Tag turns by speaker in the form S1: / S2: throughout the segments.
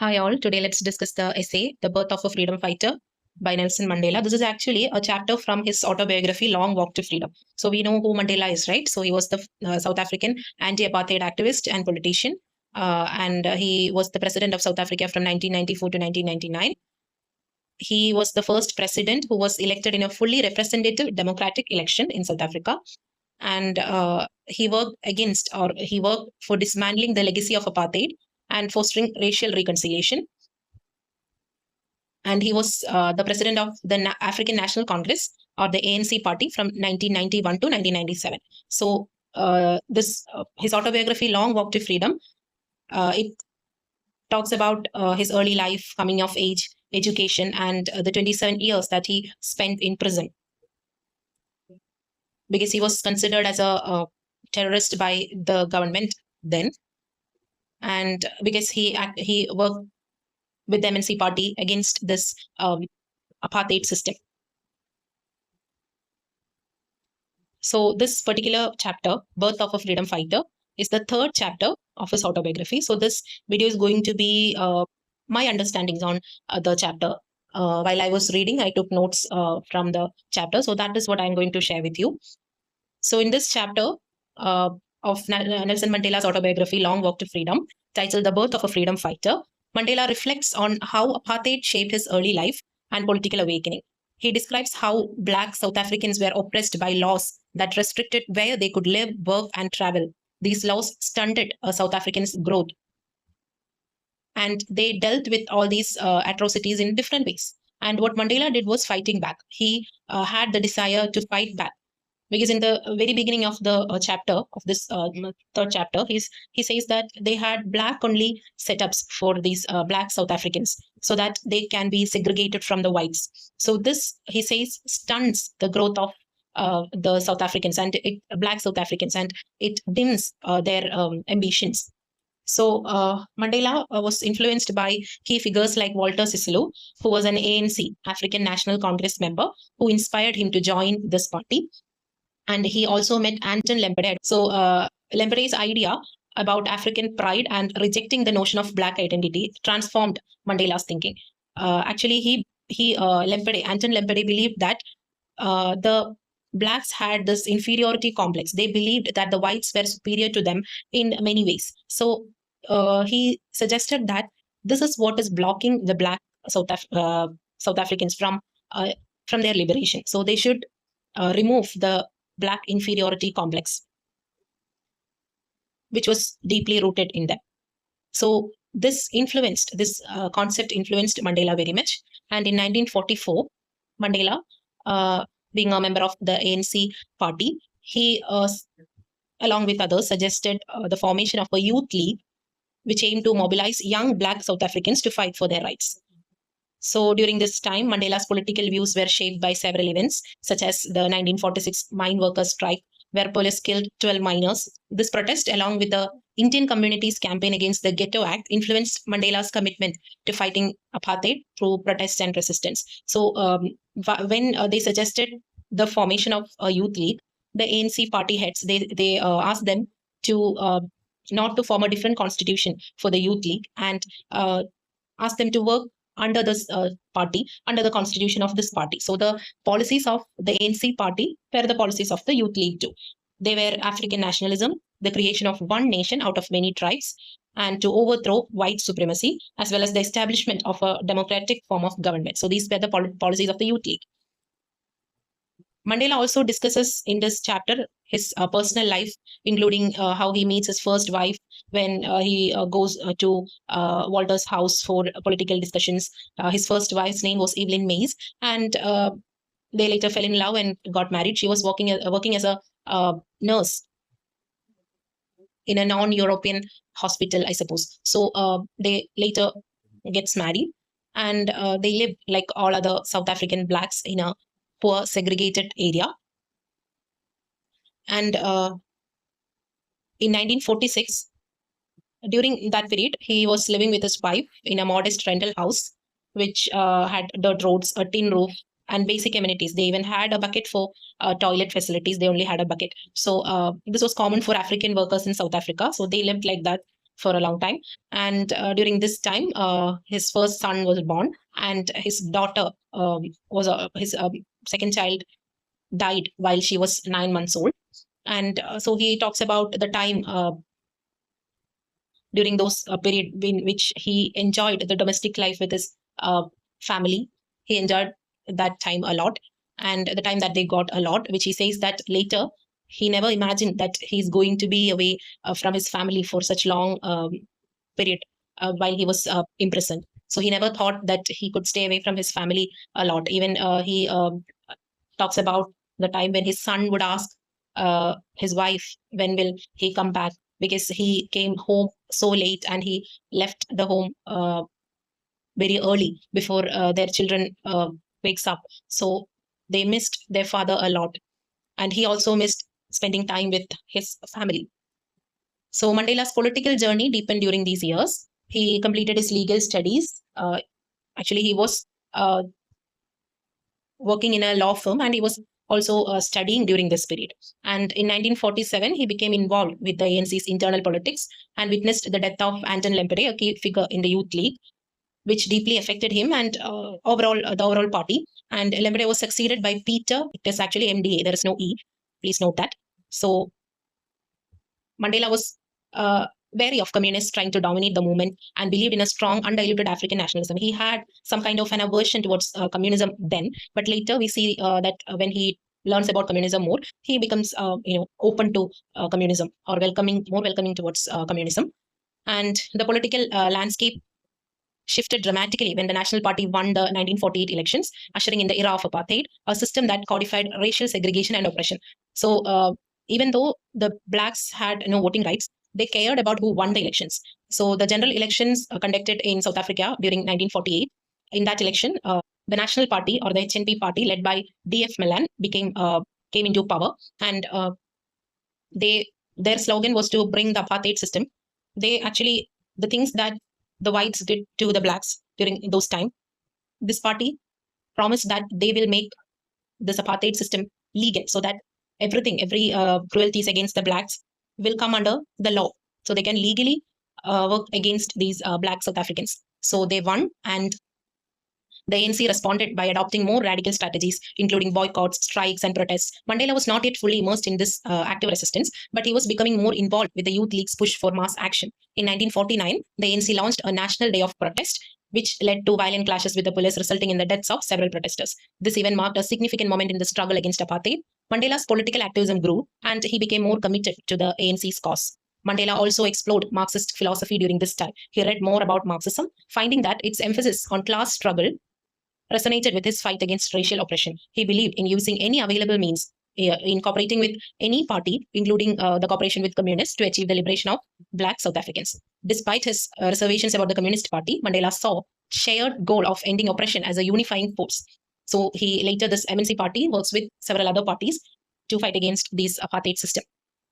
S1: Hi all, today let's discuss the essay, The Birth of a Freedom Fighter by Nelson Mandela. This is actually a chapter from his autobiography, Long Walk to Freedom. So we know who Mandela is, right? So he was the South African anti-apartheid activist and politician. And he was the president of South Africa from 1994 to 1999. He was the first president who was elected in a fully representative democratic election in South Africa. And he worked for dismantling the legacy of apartheid and fostering racial reconciliation. And he was the president of the African National Congress, or the ANC party, from 1991 to 1997. So this his autobiography, Long Walk to Freedom, it talks about his early life, coming of age, education, and the 27 years that he spent in prison, because he was considered as a terrorist by the government then, and because he worked with the MNC party against this apartheid system. So this particular chapter, Birth of a Freedom Fighter, is the third chapter of his autobiography. So this video is going to be my understandings on the chapter. While I was reading, I took notes from the chapter. So that is what I'm going to share with you. So in this chapter of Nelson Mandela's autobiography, Long Walk to Freedom, titled The Birth of a Freedom Fighter, Mandela reflects on how apartheid shaped his early life and political awakening. He describes how Black South Africans were oppressed by laws that restricted where they could live, work, and travel. These laws stunted South Africans' growth, and they dealt with all these atrocities in different ways. And what Mandela did was fighting back. He had the desire to fight back, because in the very beginning of the chapter of this third chapter, he says that they had black only setups for these Black South Africans, so that they can be segregated from the whites. So this, he says, stunts the growth of the South Africans and Black South Africans, and it dims their ambitions. So Mandela was influenced by key figures like Walter Sisulu, who was an ANC, African National Congress member, who inspired him to join this party. And he also met Anton Lempede. So Lempede's idea about African pride and rejecting the notion of Black identity transformed Mandela's thinking. Actually, Anton Lempede believed that the Blacks had this inferiority complex. They believed that the whites were superior to them in many ways. So he suggested that this is what is blocking the Black South, South Africans from their liberation. So they should remove the Black inferiority complex, which was deeply rooted in them. So this concept influenced Mandela very much. And in 1944, Mandela, being a member of the ANC party, he, along with others, suggested the formation of a youth league, which aimed to mobilize young Black South Africans to fight for their rights. So during this time, Mandela's political views were shaped by several events, such as the 1946 mine workers' strike, where police killed 12 miners. This protest, along with the Indian community's campaign against the Ghetto Act, influenced Mandela's commitment to fighting apartheid through protest and resistance. So when they suggested the formation of a youth league, the ANC party heads, they asked them to not to form a different constitution for the youth league, and asked them to work under this party, under the constitution of this party. So the policies of the ANC party were the policies of the Youth League too. They were African nationalism, the creation of one nation out of many tribes, and to overthrow white supremacy, as well as the establishment of a democratic form of government. So these were the policies of the Youth League. Mandela also discusses in this chapter his personal life, including how he meets his first wife when he goes to Walter's house for political discussions. His first wife's name was Evelyn Mays, and they later fell in love and got married. She was working as a nurse in a non-European hospital, I suppose. So they later gets married, and they live like all other South African Blacks in a poor segregated area. And in 1946, during that period, he was living with his wife in a modest rental house, which had dirt roads, a tin roof, and basic amenities. They even had a bucket for toilet facilities. They only had a bucket. So this was common for African workers in South Africa. So they lived like that for a long time. And during this time, his first son was born, and his daughter was his second child died while she was 9 months old. And so he talks about the time during those period in which he enjoyed the domestic life with his family. He enjoyed that time a lot, and the time that they got a lot, which he says that later he never imagined that he's going to be away from his family for such long period while he was imprisoned. So he never thought that he could stay away from his family a lot. Even he talks about the time when his son would ask his wife, when will he come back? Because he came home so late and he left the home very early before their children wakes up. So they missed their father a lot. And he also missed spending time with his family. So Mandela's political journey deepened during these years. He completed his legal studies. Actually, he was working in a law firm, and he was also studying during this period. And in 1947, he became involved with the ANC's internal politics and witnessed the death of Anton Lempere, a key figure in the Youth League, which deeply affected him and overall the overall party. And Lempere was succeeded by Peter. It is actually MDA. There is no E. Please note that. So Mandela was wary of communists trying to dominate the movement and believed in a strong, undiluted African nationalism. He had some kind of an aversion towards communism then, but later we see that when he learns about communism more, he becomes open to communism, or more welcoming towards communism. And the political landscape shifted dramatically when the National Party won the 1948 elections, ushering in the era of apartheid, a system that codified racial segregation and oppression. So, even though the blacks had no voting rights, they cared about who won the elections. So, the general elections conducted in South Africa during 1948, in that election, the National Party, or the HNP party, led by D.F. Malan, came into power, and their slogan was to bring the apartheid system. They actually, the things that the whites did to the blacks during those time, this party promised that they will make this apartheid system legal, so that every cruelties against the blacks will come under the law, so they can legally work against these black South Africans. So they won, and the ANC responded by adopting more radical strategies, including boycotts, strikes, and protests. Mandela was not yet fully immersed in this active resistance, but he was becoming more involved with the Youth League's push for mass action. In 1949, the ANC launched a national day of protest, which led to violent clashes with the police, resulting in the deaths of several protesters. This event marked a significant moment in the struggle against apartheid. Mandela's political activism grew, and he became more committed to the ANC's cause. Mandela also explored Marxist philosophy during this time. He read more about Marxism, finding that its emphasis on class struggle resonated with his fight against racial oppression. He believed in using any available means, in cooperating with any party, including the cooperation with communists, to achieve the liberation of black South Africans. Despite his reservations about the Communist Party, Mandela saw shared goal of ending oppression as a unifying force. So this MNC party works with several other parties to fight against this apartheid system.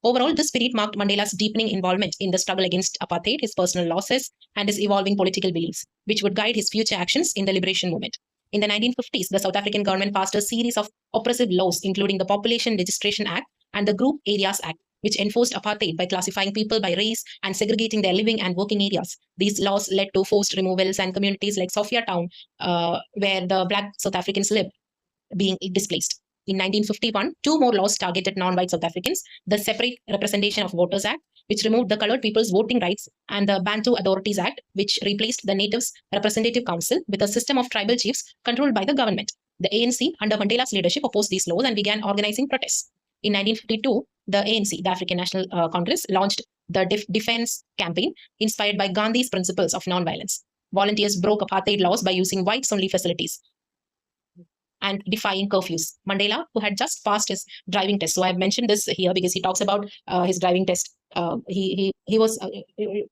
S1: Overall, this spirit marked Mandela's deepening involvement in the struggle against apartheid, his personal losses, and his evolving political beliefs, which would guide his future actions in the liberation movement. In the 1950s, the South African government passed a series of oppressive laws, including the Population Registration Act and the Group Areas Act, which enforced apartheid by classifying people by race and segregating their living and working areas. These laws led to forced removals, and communities like Sophia Town, where the black South Africans lived, being displaced. In 1951, two more laws targeted non-white South Africans: the Separate Representation of Voters Act, which removed the colored people's voting rights, and the Bantu Authorities Act, which replaced the Natives Representative Council with a system of tribal chiefs controlled by the government. The ANC, under Mandela's leadership, opposed these laws and began organizing protests. In 1952, the ANC, the African National Congress, launched the Defense Campaign, inspired by Gandhi's principles of non-violence. Volunteers broke apartheid laws by using whites-only facilities and defying curfews. Mandela, who had just passed his driving test, so I've mentioned this here because he talks about his driving test. He was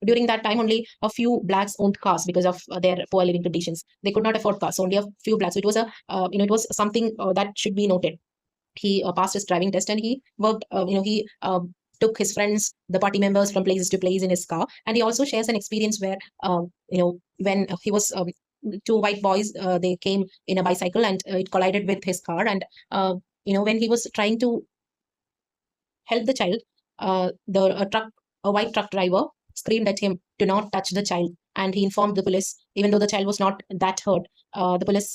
S1: during that time only a few blacks owned cars because of their poor living conditions. They could not afford cars, so only a few blacks. So it was it was something that should be noted. He passed his driving test, and he worked. He took his friends, the party members, from places to place in his car, and he also shares an experience where when he was two white boys, they came in a bicycle, and it collided with his car, and when he was trying to help the child, a white truck driver screamed at him to not touch the child, and he informed the police, even though the child was not that hurt. The police,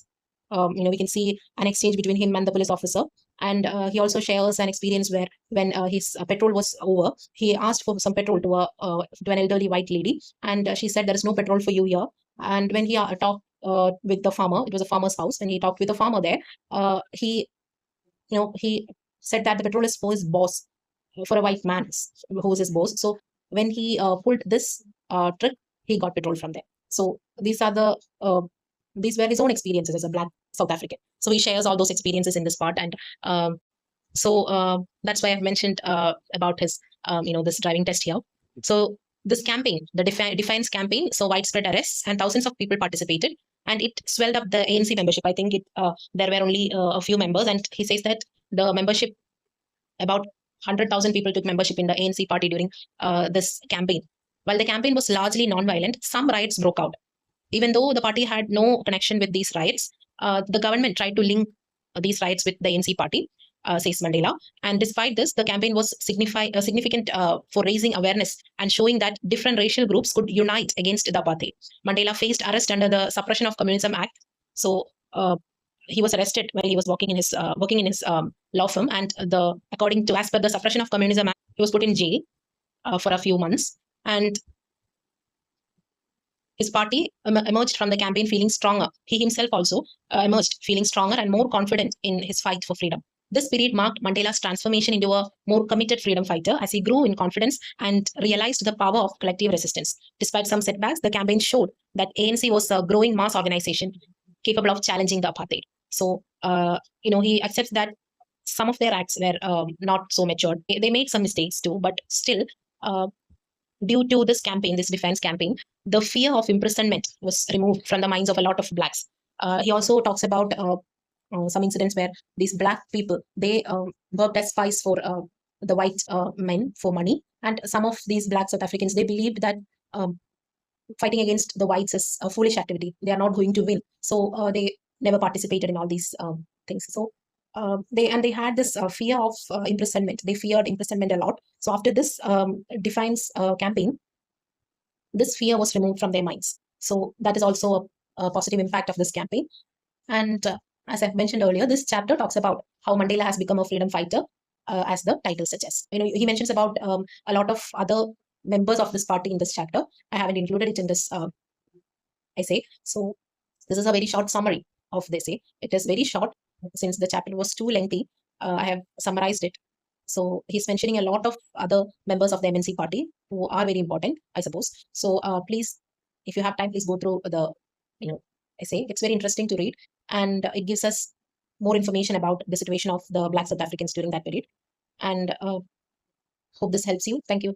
S1: we can see an exchange between him and the police officer. And he also shares an experience where when his petrol was over, he asked for some petrol to an elderly white lady, and she said, "There is no petrol for you here." And when he talked with the farmer, it was a farmer's house, and he talked with the farmer there. He said that the petrol is for his boss, for a white man who is his boss. So when he pulled this trick, he got petrol from there. So these were his own experiences as a black South African. So he shares all those experiences in this part, and that's why I've mentioned about his this driving test here. So this campaign, the Defiance campaign, so widespread arrests and thousands of people participated, and it swelled up the ANC membership. I think there were only a few members, and he says that the membership, about 100,000 people took membership in the ANC party during this campaign. While the campaign was largely non-violent, some riots broke out. Even though the party had no connection with these riots, the government tried to link these riots with the ANC party, says Mandela. And despite this, the campaign was significant for raising awareness and showing that different racial groups could unite against the apartheid. Mandela faced arrest under the Suppression of Communism Act. So he was arrested while he was working in his law firm, and as per the Suppression of Communism Act, he was put in jail for a few months. And his party emerged from the campaign feeling stronger. He himself also emerged feeling stronger and more confident in his fight for freedom. This period marked Mandela's transformation into a more committed freedom fighter as he grew in confidence and realized the power of collective resistance. Despite some setbacks, the campaign showed that ANC was a growing mass organization capable of challenging the apartheid. So, he accepts that some of their acts were not so matured. They made some mistakes too, but still, due to this campaign, this defense campaign, the fear of imprisonment was removed from the minds of a lot of blacks. He also talks about some incidents where these black people, they worked as spies for the white men for money, and some of these black South Africans, they believed that fighting against the whites is a foolish activity. They are not going to win, so they never participated in all these things. So they had this fear of imprisonment. They feared imprisonment a lot. So after this Defiance campaign, this fear was removed from their minds. So that is also a positive impact of this campaign. And as I've mentioned earlier, this chapter talks about how Mandela has become a freedom fighter, as the title suggests. He mentions about a lot of other members of this party in this chapter. I haven't included it in this essay. So this is a very short summary of the essay. It is very short since the chapter was too lengthy. I have summarized it. So he's mentioning a lot of other members of the MNC party who are very important, I suppose. So please, if you have time, please go through the essay. It's very interesting to read, and it gives us more information about the situation of the Black South Africans during that period. And hope this helps you. Thank you.